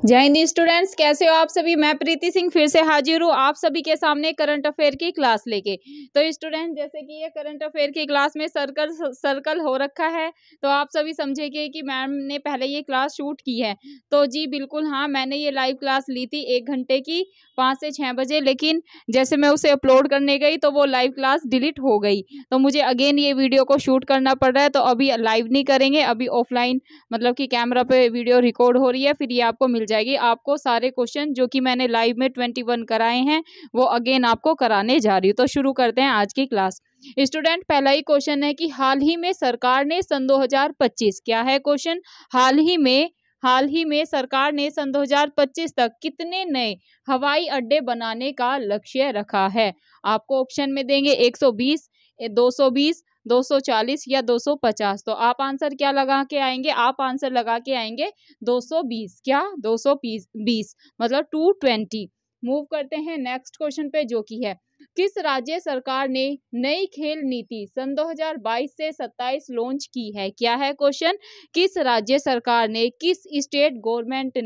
जय हिंद स्टूडेंट्स, कैसे हो आप सभी। मैं प्रीति सिंह फिर से हाजिर हूँ आप सभी के सामने करंट अफेयर की क्लास लेके। तो स्टूडेंट, जैसे कि ये करंट अफेयर की क्लास में सर्कल हो रखा है, तो आप सभी समझेंगे कि मैम ने पहले ये क्लास शूट की है। तो जी बिल्कुल हाँ, मैंने ये लाइव क्लास ली थी 1 घंटे की 5 से 6 बजे, लेकिन जैसे मैं उसे अपलोड करने गई तो वो लाइव क्लास डिलीट हो गई। तो मुझे अगेन ये वीडियो को शूट करना पड़ रहा है। तो अभी लाइव नहीं करेंगे, अभी ऑफलाइन मतलब कि कैमरा पे वीडियो रिकॉर्ड हो रही है, फिर ये आपको मिल जाएगी। आपको सारे क्वेश्चन जो कि मैंने लाइव में 21 कराए हैं वो अगेन आपको कराने जा रही हूँ। तो शुरू करते हैं आज की क्लास। स्टूडेंट, पहला ही क्वेश्चन है कि हाल ही में सरकार ने सन 2025, क्या है क्वेश्चन, हाल ही में सरकार ने सन 2025 तक कितने नए हवाई अड्डे बनाने का लक्ष्य रखा है। आपको ऑप्शन में देंगे 120, 220, 240 या 250। तो आप आंसर क्या लगा के आएंगे, आप आंसर लगा के आएंगे 220। क्या 220 मतलब 220। मूव करते हैं नेक्स्ट क्वेश्चन पे, जो कि है किस राज्य सरकार ने नई खेल नीति सन 2022 से 27 लॉन्च की है। क्या है क्वेश्चन, किस राज्य सरकार ने, किस स्टेट गवर्नमेंट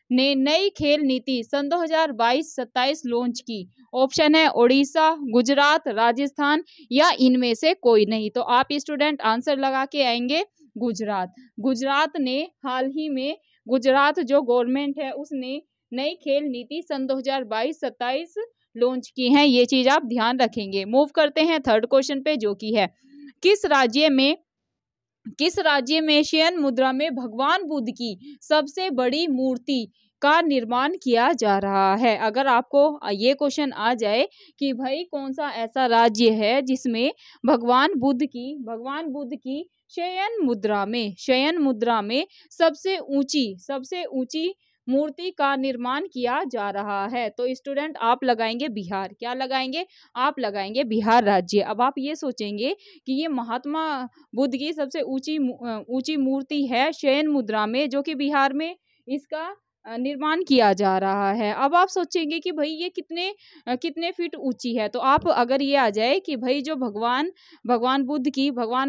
ने नई खेल नीति सन 2022-27 लॉन्च की। ऑप्शन है उड़ीसा, गुजरात, राजस्थान या इनमें से कोई नहीं। तो आप स्टूडेंट आंसर लगा के आएंगे गुजरात। गुजरात ने हाल ही में, गुजरात जो गवर्नमेंट है उसने नई खेल नीति सन 2022-27 लॉन्च की है, ये चीज आप ध्यान रखेंगे। मूव करते हैं थर्ड क्वेश्चन पे, जो कि है किस राज्य में शयन मुद्रा में भगवान बुद्ध की सबसे बड़ी मूर्ति का निर्माण किया जा रहा है। अगर आपको ये क्वेश्चन आ जाए कि भाई कौन सा ऐसा राज्य है जिसमें भगवान बुद्ध की शयन मुद्रा में सबसे ऊंची मूर्ति का निर्माण किया जा रहा है, तो स्टूडेंट आप लगाएंगे बिहार। क्या लगाएंगे, आप लगाएंगे बिहार राज्य। अब आप ये सोचेंगे कि ये महात्मा बुद्ध की सबसे ऊंची मूर्ति है शयन मुद्रा में, जो कि बिहार में इसका निर्माण किया जा रहा है। अब आप सोचेंगे कि भाई ये कितने फीट ऊंची है। तो आप अगर ये आ जाए कि भाई जो भगवान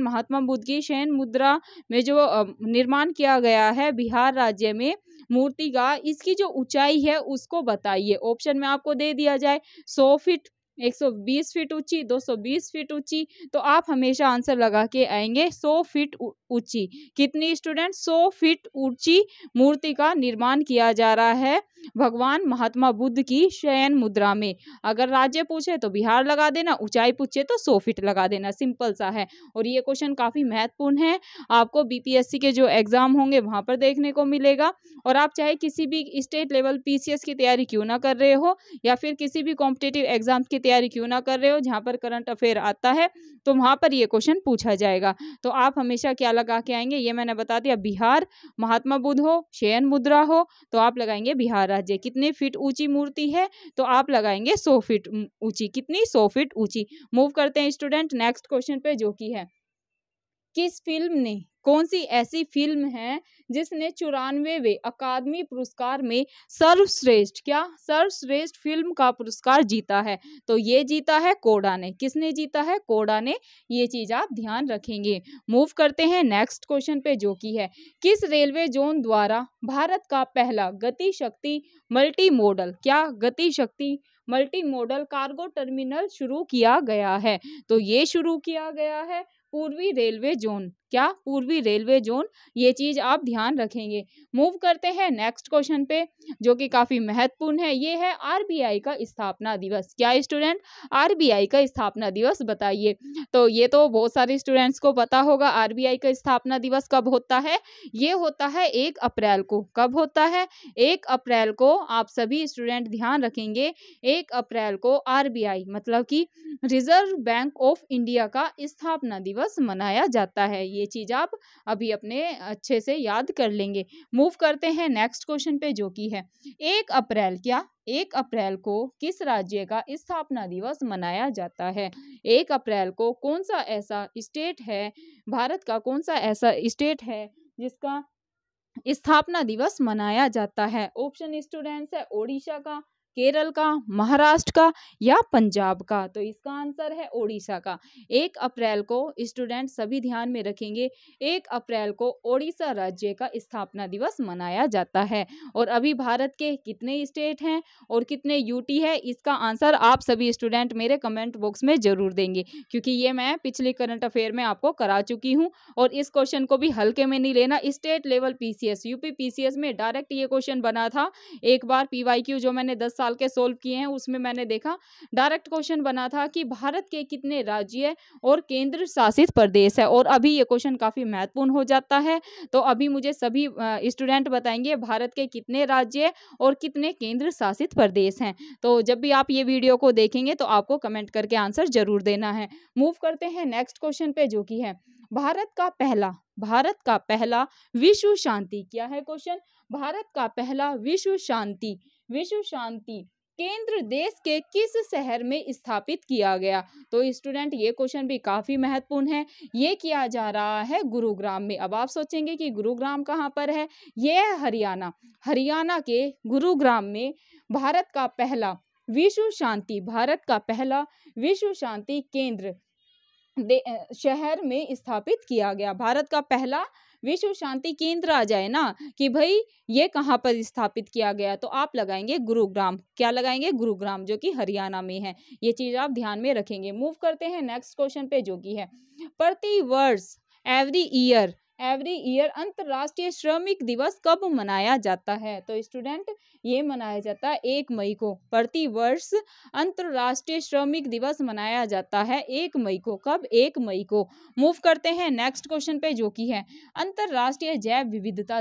महात्मा बुद्ध की शयन मुद्रा में जो निर्माण किया गया है बिहार राज्य में मूर्ति का, इसकी जो ऊंचाई है उसको बताइए। ऑप्शन में आपको दे दिया जाए 100 फीट, 120 फीट ऊंची, 220 फीट ऊंची, तो आप हमेशा आंसर लगा के आएंगे 100 फीट ऊंची। कितनी स्टूडेंट, 100 फीट ऊंची मूर्ति का निर्माण किया जा रहा है भगवान महात्मा बुद्ध की शयन मुद्रा में। अगर राज्य पूछे तो बिहार लगा देना, ऊंचाई पूछे तो 100 फीट लगा देना, सिंपल सा है। और ये क्वेश्चन काफी महत्वपूर्ण है, आपको बीपीएससी के जो एग्जाम होंगे वहां पर देखने को मिलेगा। और आप चाहे किसी भी स्टेट लेवल पीसीएस की तैयारी क्यों ना कर रहे हो, या फिर किसी भी कॉम्पिटिटिव एग्जाम की तैयारी क्यों ना कर रहे हो जहां पर करंट अफेयर आता है, तो वहां पर ये क्वेश्चन पूछा जाएगा। तो आप हमेशा क्या लगा के आएंगे, ये मैंने बता दिया, बिहार, महात्मा बुद्ध हो, शयन मुद्रा हो, तो आप लगाएंगे बिहार राज्य। कितने फीट ऊंची मूर्ति है, तो आप लगाएंगे 100 फीट ऊंची। कितनी, 100 फीट ऊंची। मूव करते हैं स्टूडेंट नेक्स्ट क्वेश्चन पे, जो कि है किस फिल्म ने, कौन सी ऐसी फिल्म है जिसने 94वें अकादमी पुरस्कार में सर्वश्रेष्ठ फिल्म का पुरस्कार जीता है। तो ये जीता है कोडा ने। किसने जीता है, कोडा ने, ये चीज आप ध्यान रखेंगे। मूव करते हैं नेक्स्ट क्वेश्चन पे, जो कि है किस रेलवे जोन द्वारा भारत का पहला गति शक्ति मल्टी मॉडल कार्गो टर्मिनल शुरू किया गया है। तो ये शुरू किया गया है पूर्वी रेलवे जोन। क्या, पूर्वी रेलवे जोन, ये चीज आप ध्यान रखेंगे। मूव करते हैं नेक्स्ट क्वेश्चन पे, जो कि काफी महत्वपूर्ण है। ये है आरबीआई का स्थापना दिवस। क्या स्टूडेंट, आरबीआई का स्थापना दिवस बताइए। तो ये तो बहुत सारे स्टूडेंट्स को पता होगा, आरबीआई का स्थापना दिवस कब होता है, ये होता है 1 अप्रैल को। कब होता है, 1 अप्रैल को। आप सभी स्टूडेंट ध्यान रखेंगे, 1 अप्रैल को आरबीआई मतलब कि रिजर्व बैंक ऑफ इंडिया का स्थापना दिवस मनाया जाता है। ये चीज आप अभी अपने अच्छे से याद कर लेंगे। मूव करते हैं नेक्स्ट क्वेश्चन पे, जो कि है 1 अप्रैल, क्या 1 अप्रैल को किस राज्य का स्थापना दिवस मनाया जाता है। 1 अप्रैल को कौन सा ऐसा स्टेट है, भारत का कौन सा ऐसा स्टेट है जिसका स्थापना दिवस मनाया जाता है। ऑप्शन स्टूडेंट्स है उड़ीसा का, केरल का, महाराष्ट्र का या पंजाब का? तो इसका आंसर है ओडिशा का। 1 अप्रैल को स्टूडेंट सभी ध्यान में रखेंगे, 1 अप्रैल को ओडिशा राज्य का स्थापना दिवस मनाया जाता है। और अभी भारत के कितने स्टेट हैं और कितने यूटी है, इसका आंसर आप सभी स्टूडेंट मेरे कमेंट बॉक्स में जरूर देंगे, क्योंकि ये मैं पिछले करंट अफेयर में आपको करा चुकी हूँ। और इस क्वेश्चन को भी हल्के में नहीं लेना। State level PCS, UP PCS में डायरेक्ट ये क्वेश्चन बना था एक बार। पीवाईक्यू जो मैंने 10 साल के सोल्व किए हैं उसमें मैंने देखा डायरेक्ट क्वेश्चन बना था कि भारत के कितने राज्य और केंद्र शासित प्रदेश है। और अभी ये क्वेश्चन काफी महत्वपूर्ण हो जाता है। तो अभी मुझे सभी स्टूडेंट बताएंगे भारत के कितने राज्य और कितने केंद्र शासित प्रदेश हैं। तो जब भी आप ये वीडियो को देखेंगे तो आपको कमेंट करके आंसर जरूर देना है। मूव करते हैं नेक्स्ट क्वेश्चन पे, जो कि है भारत का पहला विश्व शांति, क्या है क्वेश्चन? भारत का पहला विश्व शांति केंद्र देश के किस शहर में स्थापित किया गया? तो स्टूडेंट ये क्वेश्चन भी काफी महत्वपूर्ण है। ये किया जा रहा है गुरुग्राम में। अब आप सोचेंगे कि गुरुग्राम कहाँ पर है? ये है हरियाणा के गुरुग्राम में भारत का पहला विश्व शांति केंद्र शहर में स्थापित किया गया। भारत का पहला विश्व शांति केंद्र आ जाए ना कि भाई ये कहाँ पर स्थापित किया गया, तो आप लगाएंगे गुरुग्राम। क्या लगाएंगे? गुरुग्राम, जो कि हरियाणा में है। ये चीज आप ध्यान में रखेंगे। मूव करते हैं नेक्स्ट क्वेश्चन पे, जो कि है प्रति वर्ष एवरी ईयर अंतर्राष्ट्रीय श्रमिक दिवस कब मनाया जाता है? तो स्टूडेंट ये मनाया जाता है 1 मई को। प्रति वर्ष अंतर्राष्ट्रीय श्रमिक दिवस मनाया जाता है 1 मई को। कब? 1 मई को। मूव करते हैं नेक्स्ट क्वेश्चन पे, जो कि है अंतर्राष्ट्रीय जैव विविधता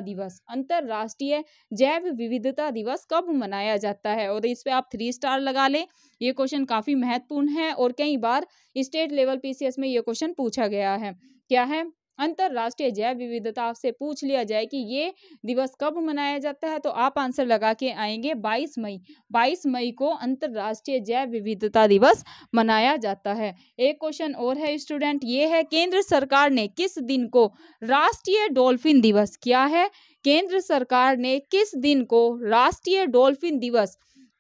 दिवस कब मनाया जाता है? और इस पे आप 3 स्टार लगा ले। ये क्वेश्चन काफी महत्वपूर्ण है और कई बार स्टेट लेवल पीसीएस में ये क्वेश्चन पूछा गया है। क्या है? अंतर्राष्ट्रीय जैव विविधता आपसे पूछ लिया जाए कि ये दिवस कब मनाया जाता है, तो आप आंसर लगा के आएंगे 22 मई। 22 मई को अंतर्राष्ट्रीय जैव विविधता दिवस मनाया जाता है। एक क्वेश्चन और है स्टूडेंट, ये है केंद्र सरकार ने किस दिन को राष्ट्रीय डॉल्फिन दिवस, क्या है? केंद्र सरकार ने किस दिन को राष्ट्रीय डॉल्फिन दिवस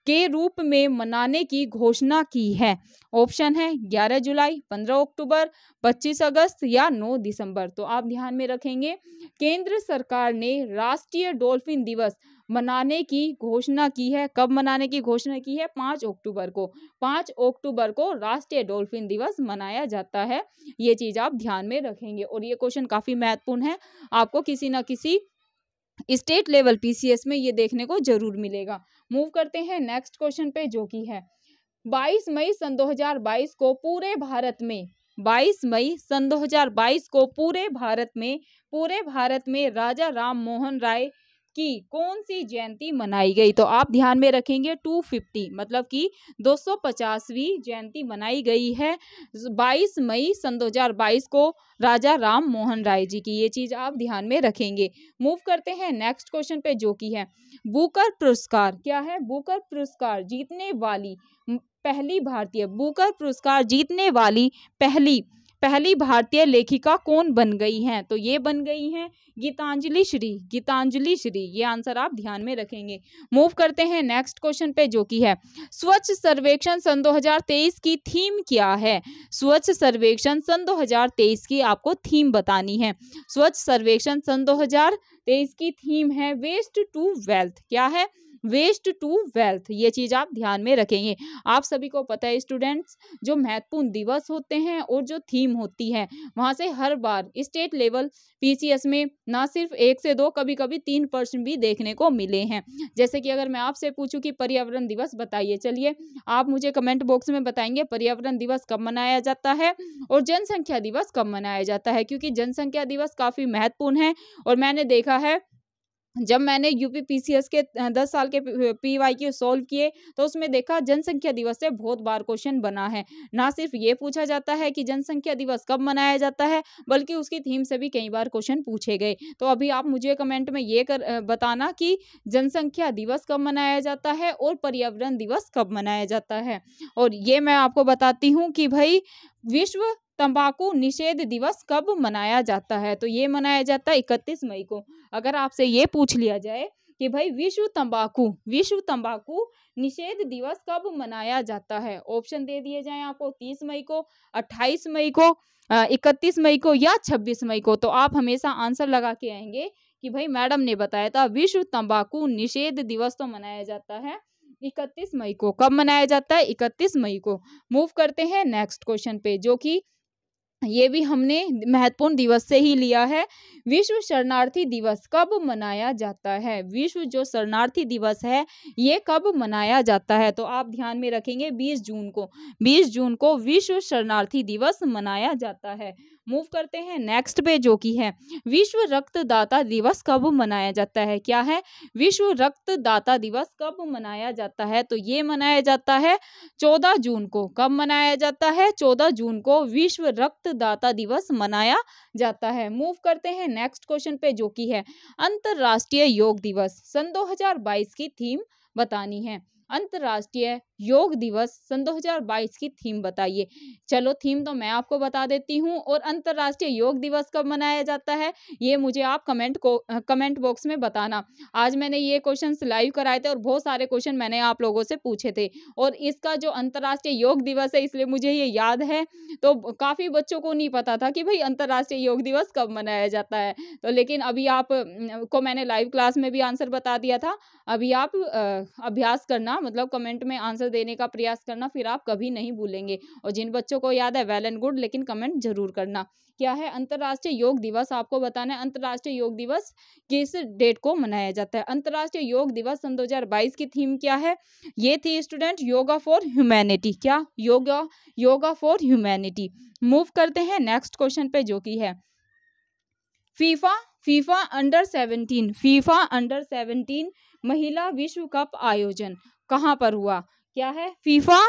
के रूप में मनाने की घोषणा की है? ऑप्शन है 11 जुलाई, 15 अक्टूबर, 25 अगस्त या 9 दिसंबर। तो आप ध्यान में रखेंगे केंद्र सरकार ने राष्ट्रीय डॉल्फिन दिवस मनाने की घोषणा की है। कब मनाने की घोषणा की है? 5 अक्टूबर को। 5 अक्टूबर को राष्ट्रीय डॉल्फिन दिवस मनाया जाता है। ये चीज आप ध्यान में रखेंगे और ये क्वेश्चन काफी महत्वपूर्ण है। आपको किसी ना किसी स्टेट लेवल पीसीएस में ये देखने को जरूर मिलेगा। मूव करते हैं नेक्स्ट क्वेश्चन पे, जो कि है 22 मई सन 2022 को पूरे भारत में राजा राम मोहन राय की कौन सी जयंती मनाई गई? तो आप ध्यान में रखेंगे 250 मतलब कि 250वीं जयंती मनाई गई है 22 मई सन 2022 को राजा राम मोहन राय जी की। ये चीज आप ध्यान में रखेंगे। मूव करते हैं नेक्स्ट क्वेश्चन पे, जो कि है बुकर पुरस्कार, क्या है? बुकर पुरस्कार जीतने वाली पहली भारतीय लेखिका कौन बन गई हैं? तो ये बन गई हैं गीतांजलि श्री। ये आंसर आप ध्यान में रखेंगे। मूव करते हैं नेक्स्ट क्वेश्चन पे, जो कि है स्वच्छ सर्वेक्षण सन 2023 की थीम क्या है? स्वच्छ सर्वेक्षण सन 2023 की आपको थीम बतानी है। स्वच्छ सर्वेक्षण सन 2023 की थीम है वेस्ट टू वेल्थ। क्या है? Waste to wealth. ये चीज आप ध्यान में रखेंगे। आप सभी को पता है स्टूडेंट्स, जो महत्वपूर्ण दिवस होते हैं और जो थीम होती है वहां से हर बार स्टेट लेवल पीसीएस में ना सिर्फ 1 से 2 कभी कभी 3 प्रश्न भी देखने को मिले हैं। जैसे कि अगर मैं आपसे पूछूं कि पर्यावरण दिवस बताइए, चलिए आप मुझे कमेंट बॉक्स में बताएंगे पर्यावरण दिवस कब मनाया जाता है और जनसंख्या दिवस कब मनाया जाता है, क्योंकि जनसंख्या दिवस काफी महत्वपूर्ण है। और मैंने देखा है जब मैंने यूपी पीसीएस के 10 साल के पीवाईक्यू सॉल्व किए तो उसमें देखा जनसंख्या दिवस से बहुत बार क्वेश्चन बना है। ना सिर्फ ये पूछा जाता है कि जनसंख्या दिवस कब मनाया जाता है, बल्कि उसकी थीम से भी कई बार क्वेश्चन पूछे गए। तो अभी आप मुझे कमेंट में ये बताना कि जनसंख्या दिवस कब मनाया जाता है और पर्यावरण दिवस कब मनाया जाता है। और ये मैं आपको बताती हूँ कि भाई विश्व तंबाकू निषेध दिवस कब मनाया जाता है, तो ये मनाया जाता है 31 मई को। अगर आपसे ये पूछ लिया जाए कि भाई विश्व तंबाकू निषेध दिवस कब मनाया जाता है। ऑप्शन दे दिए जाएं आपको 30 मई को, 28 मई को, 31 मई को या 26 मई को। तो आप हमेशा आंसर लगा के आएंगे कि भाई मैडम ने बताया था विश्व तंबाकू निषेध दिवस तो मनाया जाता है 31 मई को। कब मनाया जाता है? 31 मई को। मूव करते हैं नेक्स्ट क्वेश्चन पे, जो कि ये भी हमने महत्वपूर्ण दिवस से ही लिया है। विश्व शरणार्थी दिवस कब मनाया जाता है? विश्व जो शरणार्थी दिवस है ये कब मनाया जाता है? तो आप ध्यान में रखेंगे 20 जून को। 20 जून को विश्व शरणार्थी दिवस मनाया जाता है। मूव करते हैं नेक्स्ट पे, जो कि है विश्व रक्तदाता दिवस कब मनाया जाता है? क्या है? विश्व रक्तदाता दिवस कब मनाया जाता है? तो ये मनाया जाता है 14 जून को। कब मनाया जाता है? 14 जून को विश्व रक्तदाता दिवस मनाया जाता है। मूव करते हैं नेक्स्ट क्वेश्चन पे, जो कि है अंतरराष्ट्रीय योग दिवस सन 2022 की थीम बतानी है। अंतरराष्ट्रीय योग दिवस सन 2022 की थीम बताइए। चलो थीम तो मैं आपको बता देती हूँ, और अंतरराष्ट्रीय योग दिवस कब मनाया जाता है ये मुझे आप कमेंट बॉक्स में बताना। आज मैंने ये क्वेश्चंस लाइव कराए थे और बहुत सारे क्वेश्चन मैंने आप लोगों से पूछे थे, और इसका जो अंतरराष्ट्रीय योग दिवस है इसलिए मुझे ये याद है। तो काफी बच्चों को नहीं पता था कि भाई अंतरराष्ट्रीय योग दिवस कब मनाया जाता है। तो लेकिन अभी आप को मैंने लाइव क्लास में भी आंसर बता दिया था। अभी आप अभ्यास करना, मतलब कमेंट में आंसर देने का प्रयास करना, फिर आप कभी नहीं भूलेंगे। और जिन बच्चों को याद है वेल एंड गुड, लेकिन कमेंट जरूर करना। क्या है अंतरराष्ट्रीय योग दिवस? आपको बताना है अंतरराष्ट्रीय योग दिवस किस डेट को मनाया जाता है। अंतरराष्ट्रीय योग दिवस सन 2022 की थीम क्या है? ये थी स्टूडेंट योगा फॉर ह्यूमैनिटी। क्या? Yoga for humanity. मूव करते हैं नेक्स्ट क्वेश्चन पे, जो कि है फीफा अंडर 17 महिला विश्व कप आयोजन कहाँ पर हुआ? क्या है? फीफा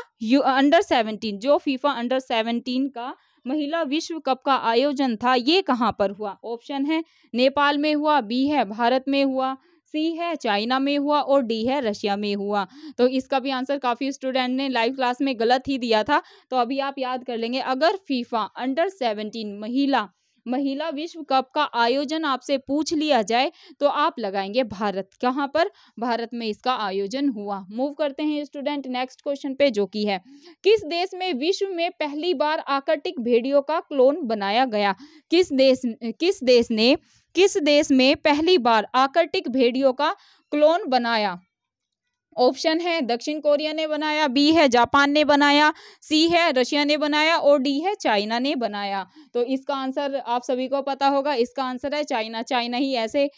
अंडर 17, जो फीफा अंडर 17 का महिला विश्व कप का आयोजन था ये कहाँ पर हुआ? ऑप्शन है नेपाल में हुआ, बी है भारत में हुआ, सी है चाइना में हुआ, और डी है रशिया में हुआ। तो इसका भी आंसर काफी स्टूडेंट ने लाइव क्लास में गलत ही दिया था, तो अभी आप याद कर लेंगे। अगर फीफा अंडर 17 महिला विश्व कप का आयोजन आपसे पूछ लिया जाए तो आप लगाएंगे भारत। कहाँ पर? भारत में इसका आयोजन हुआ। मूव करते हैं स्टूडेंट नेक्स्ट क्वेश्चन पे, जो कि है किस देश में विश्व में पहली बार आर्कटिक भेड़ियों का क्लोन बनाया गया? किस देश में पहली बार आर्कटिक भेड़ियों का क्लोन बनाया? ऑप्शन है दक्षिण कोरिया ने बनाया, बी है जापान ने बनाया, सी है रशिया ने बनाया, और डी है चाइना ने बनाया। तो इसका आंसर आप सभी को पता होगा, इसका आंसर है चाइना। चाइना ही ऐसे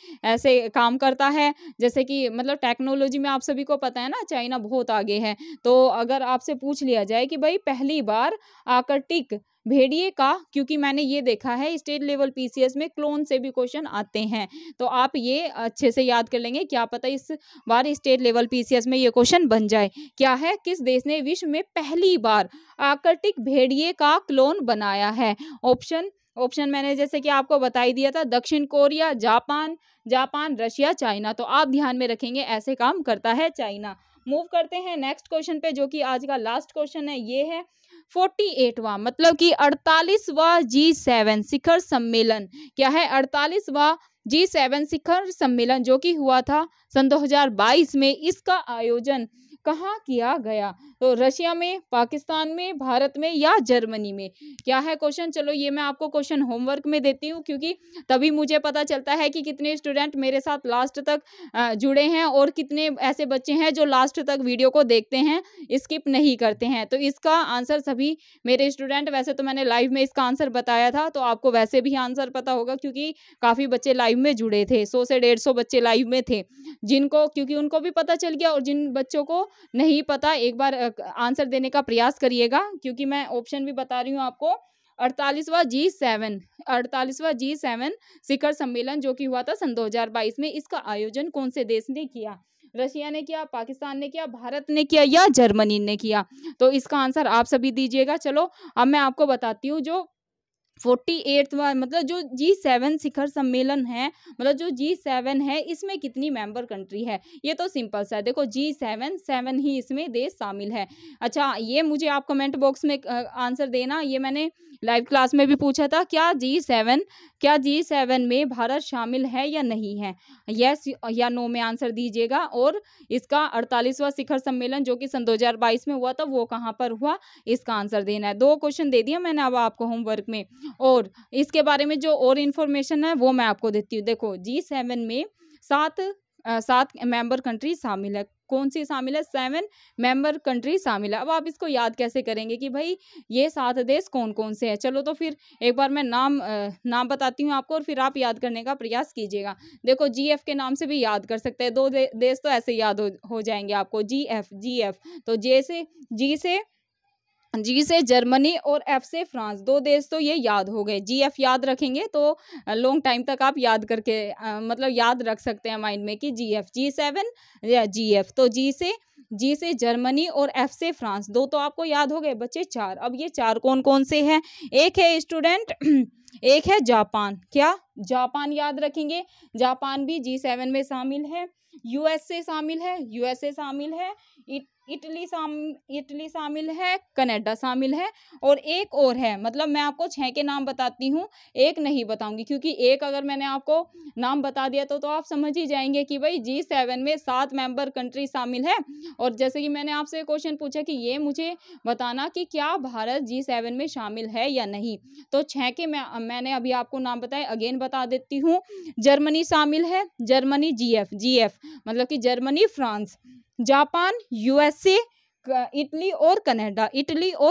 काम करता है, जैसे कि मतलब टेक्नोलॉजी में आप सभी को पता है ना, चाइना बहुत आगे है। तो अगर आपसे पूछ लिया जाए कि भाई पहली बार आर्कटिक भेड़िए का, क्योंकि मैंने ये देखा है स्टेट लेवल पीसीएस में क्लोन से भी क्वेश्चन आते हैं, तो आप ये अच्छे से याद कर लेंगे। क्या पता इस बार स्टेट लेवल पीसीएस में ये क्वेश्चन बन जाए। क्या है? किस देश ने विश्व में पहली बार आर्कटिक भेड़िए का क्लोन बनाया है? ऑप्शन मैंने जैसे कि आपको बता ही दिया था, दक्षिण कोरिया, जापान, रशिया, चाइना। तो आप ध्यान में रखेंगे ऐसे काम करता है चाइना। मूव करते हैं नेक्स्ट क्वेश्चन पे, जो कि आज का लास्ट क्वेश्चन है। ये है 48वां मतलब कि 48वां G7 शिखर सम्मेलन। क्या है? 48वां G7 शिखर सम्मेलन जो कि हुआ था सन 2022 में, इसका आयोजन कहाँ किया गया? तो रशिया में, पाकिस्तान में, भारत में या जर्मनी में? क्या है क्वेश्चन? चलो ये मैं आपको क्वेश्चन होमवर्क में देती हूँ, क्योंकि तभी मुझे पता चलता है कि कितने स्टूडेंट मेरे साथ लास्ट तक जुड़े हैं और कितने ऐसे बच्चे हैं जो लास्ट तक वीडियो को देखते हैं, स्किप नहीं करते हैं। तो इसका आंसर सभी मेरे स्टूडेंट, वैसे तो मैंने लाइव में इसका आंसर बताया था, तो आपको वैसे भी आंसर पता होगा, क्योंकि काफ़ी बच्चे लाइव में जुड़े थे। 100 से 150 बच्चे लाइव में थे, जिनको, क्योंकि उनको भी पता चल गया, और जिन बच्चों को नहीं पता एक बार आंसर देने का प्रयास करिएगा, क्योंकि मैं ऑप्शन भी बता रही हूँ आपको। 48वां G7 शिखर सम्मेलन जो कि हुआ था सन 2022 में, इसका आयोजन कौन से देश ने किया? रशिया ने किया, पाकिस्तान ने किया, भारत ने किया या जर्मनी ने किया? तो इसका आंसर आप सभी दीजिएगा। चलो अब मैं आपको बताती हूँ, जो 48वां मतलब जो G7 शिखर सम्मेलन है, मतलब जो G7 है, इसमें कितनी मेंबर कंट्री है? ये तो सिंपल सा है, देखो G7 ही इसमें देश शामिल है। अच्छा, ये मुझे आप कमेंट बॉक्स में आंसर देना। ये मैंने लाइव क्लास में भी पूछा था, क्या G7 में भारत शामिल है या नहीं है? यस या नो में आंसर दीजिएगा। और इसका 48वां शिखर सम्मेलन जो कि सन 2022 में हुआ था वो कहाँ पर हुआ, इसका आंसर देना है। 2 क्वेश्चन दे दिया मैंने अब आपको होमवर्क में, और इसके बारे में जो और इन्फॉर्मेशन है वो मैं आपको देती हूँ। देखो G7 में 7 मेंबर कंट्री शामिल है। कौन सी शामिल है? 7 मेंबर कंट्री शामिल है। अब आप इसको याद कैसे करेंगे कि भाई ये 7 देश कौन कौन से हैं? चलो तो फिर एक बार मैं नाम बताती हूँ आपको और फिर आप याद करने का प्रयास कीजिएगा। देखो GF के नाम से भी याद कर सकते हैं, 2 देश तो ऐसे याद हो जाएंगे आपको। GF तो जी से जर्मनी और F से फ्रांस, 2 देश तो ये याद हो गए। GF याद रखेंगे तो लॉन्ग टाइम तक आप याद करके मतलब याद रख सकते हैं माइंड में कि G7 या GF। तो जी से जर्मनी और F से फ्रांस, 2 तो आपको याद हो गए बच्चे। 4, अब ये 4 कौन कौन से हैं? एक है स्टूडेंट एक है जापान। क्या? जापान याद रखेंगे। जापान भी G7 में शामिल है। यूएसए शामिल है। इटली शामिल है। कनाडा शामिल है। और एक और है, मतलब मैं आपको 6 के नाम बताती हूँ, एक नहीं बताऊंगी, क्योंकि एक अगर मैंने आपको नाम बता दिया तो आप समझ ही जाएंगे कि भाई G7 में 7 मेंबर कंट्री शामिल है। और जैसे कि मैंने आपसे क्वेश्चन पूछा कि ये मुझे बताना कि क्या भारत G7 में शामिल है या नहीं, तो 6 के मैंने अभी आपको नाम बताए, अगेन बता देती हूँ। जर्मनी शामिल है, जर्मनी GF मतलब कि Germany, France, Japan, USA, Italy और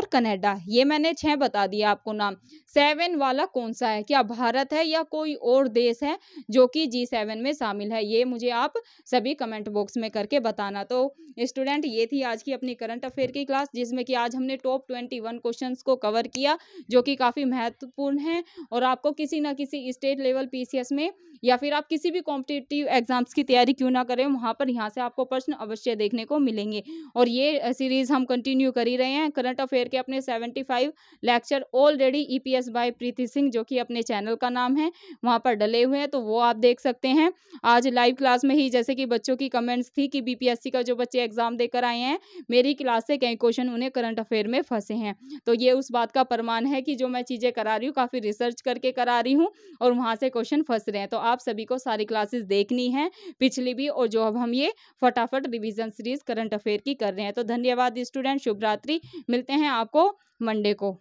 कनाडा, ये मैंने 6 बता दिया आपको नाम। 7 वाला कौन सा है? क्या भारत है या कोई और देश है जो कि G7 में शामिल है? ये मुझे आप सभी कमेंट बॉक्स में करके बताना। तो स्टूडेंट, ये थी आज की अपनी करंट अफेयर की क्लास, जिसमें कि आज हमने टॉप 21 क्वेश्चंस को कवर किया, जो कि काफ़ी महत्वपूर्ण है। और आपको किसी ना किसी स्टेट लेवल PCS में या फिर आप किसी भी कॉम्पिटिटिव एग्जाम्स की तैयारी क्यों ना करें, वहाँ पर यहाँ से आपको प्रश्न अवश्य देखने को मिलेंगे। और ये सीरीज हम कंटिन्यू कर ही रहे हैं। करंट अफेयर के अपने 75 लेक्चर ऑलरेडी EPS बाय प्रीति सिंह, जो कि अपने चैनल का नाम है, वहाँ पर डले हुए हैं, तो वो आप देख सकते हैं। आज लाइव क्लास में ही जैसे कि बच्चों की कमेंट्स थी कि BPSC का जो बच्चे एग्जाम देकर आए हैं, मेरी क्लास से कई क्वेश्चन उन्हें करंट अफेयर में फंसे हैं। तो ये उस बात का प्रमाण है कि जो मैं चीज़ें करा रही हूँ काफ़ी रिसर्च करके करा रही हूँ और वहाँ से क्वेश्चन फंस रहे हैं। तो आप सभी को सारी क्लासेस देखनी है, पिछली भी, और जो अब हम ये फटाफट रिवीजन सीरीज करंट अफेयर की कर रहे हैं। तो धन्यवाद स्टूडेंट, शुभ रात्रि, मिलते हैं आपको मंडे को।